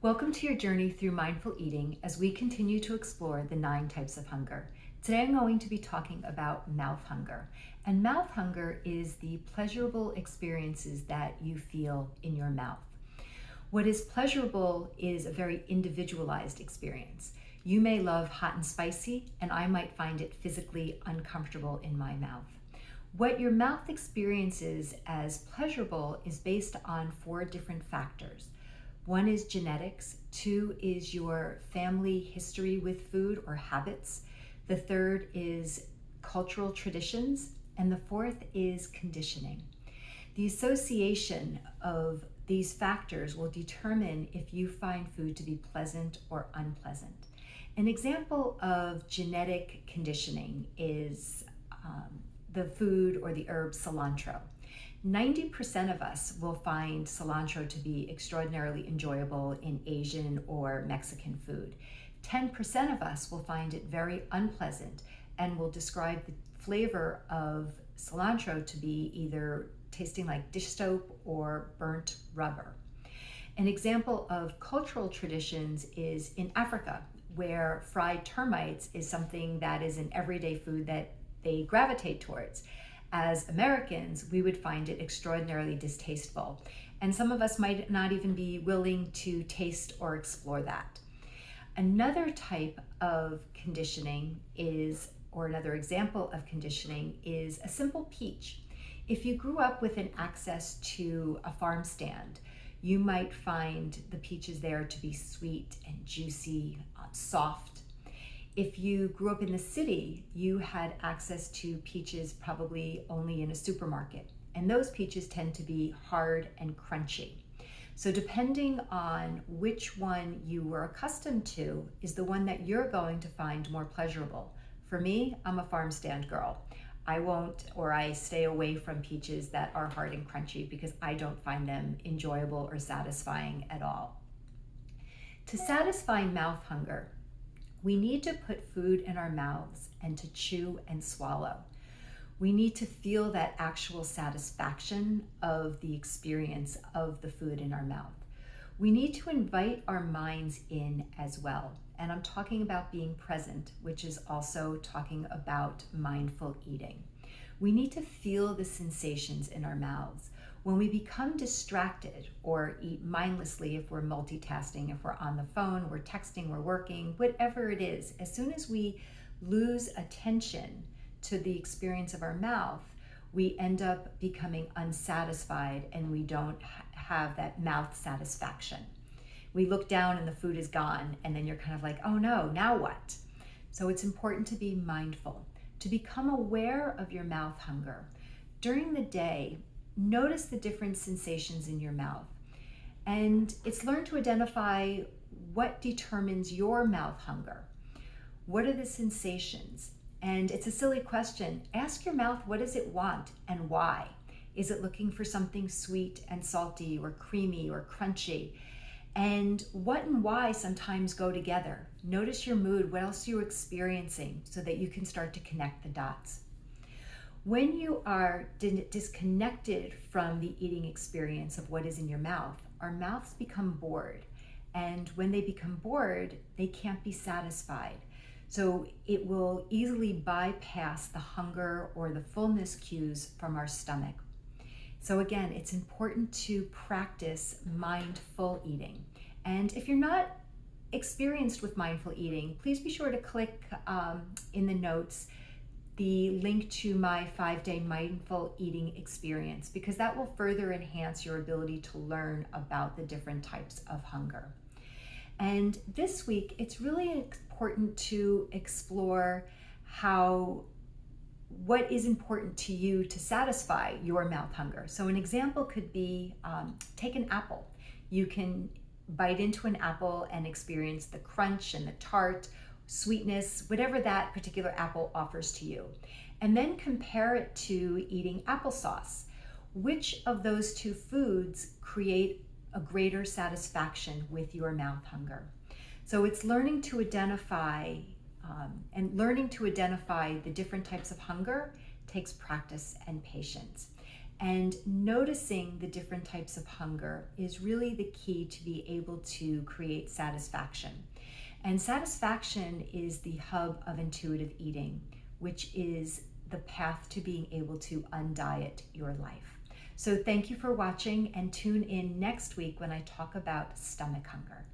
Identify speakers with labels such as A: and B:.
A: Welcome to your journey through mindful eating as we continue to explore the 9 types of hunger. Today I'm going to be talking about mouth hunger. And mouth hunger is the pleasurable experiences that you feel in your mouth. What is pleasurable is a very individualized experience. You may love hot and spicy, and I might find it physically uncomfortable in my mouth. What your mouth experiences as pleasurable is based on 4 different factors. 1 is genetics, 2 is your family history with food or habits, the 3rd is cultural traditions, and the 4th is conditioning. The association of these factors will determine if you find food to be pleasant or unpleasant. An example of genetic conditioning is the food or the herb cilantro. 90% of us will find cilantro to be extraordinarily enjoyable in Asian or Mexican food. 10% of us will find it very unpleasant and will describe the flavor of cilantro to be either tasting like dish soap or burnt rubber. An example of cultural traditions is in Africa, where fried termites is something that is an everyday food that they gravitate towards. As Americans, we would find it extraordinarily distasteful, and some of us might not even be willing to taste or explore that. Another type of conditioning is, or another example of conditioning is a simple peach. If you grew up with an access to a farm stand, you might find the peaches there to be sweet and juicy, soft. If you grew up in the city, you had access to peaches probably only in a supermarket, and those peaches tend to be hard and crunchy. So depending on which one you were accustomed to is the one that you're going to find more pleasurable. For me, I'm a farm stand girl. I stay away from peaches that are hard and crunchy because I don't find them enjoyable or satisfying at all. To satisfy mouth hunger, we need to put food in our mouths and to chew and swallow. We need to feel that actual satisfaction of the experience of the food in our mouth. We need to invite our minds in as well. And I'm talking about being present, which is also talking about mindful eating. We need to feel the sensations in our mouths. When we become distracted or eat mindlessly, if we're multitasking, if we're on the phone, we're texting, we're working, whatever it is, as soon as we lose attention to the experience of our mouth, we end up becoming unsatisfied and we don't have that mouth satisfaction. We look down and the food is gone, and then you're kind of like, oh no, now what? So it's important to be mindful, to become aware of your mouth hunger. During the day, notice the different sensations in your mouth. And it's learn to identify what determines your mouth hunger. What are the sensations? And it's a silly question. Ask your mouth, what does it want and why? Is it looking for something sweet and salty or creamy or crunchy? And what and why sometimes go together. Notice your mood, what else you're experiencing, so that you can start to connect the dots. When you are disconnected from the eating experience of what is in your mouth, our mouths become bored. And when they become bored, they can't be satisfied. So it will easily bypass the hunger or the fullness cues from our stomach. So again, it's important to practice mindful eating. And if you're not experienced with mindful eating, please be sure to click in the notes the link to my 5-day mindful eating experience, because that will further enhance your ability to learn about the different types of hunger. And this week, it's really important to explore what is important to you to satisfy your mouth hunger. So an example could be take an apple. You can bite into an apple and experience the crunch and the tart, sweetness, whatever that particular apple offers to you. And then compare it to eating applesauce. Which of those 2 foods create a greater satisfaction with your mouth hunger? So it's learning to identify the different types of hunger takes practice and patience. And noticing the different types of hunger is really the key to be able to create satisfaction. And satisfaction is the hub of intuitive eating, which is the path to being able to undiet your life. So thank you for watching, and tune in next week when I talk about stomach hunger.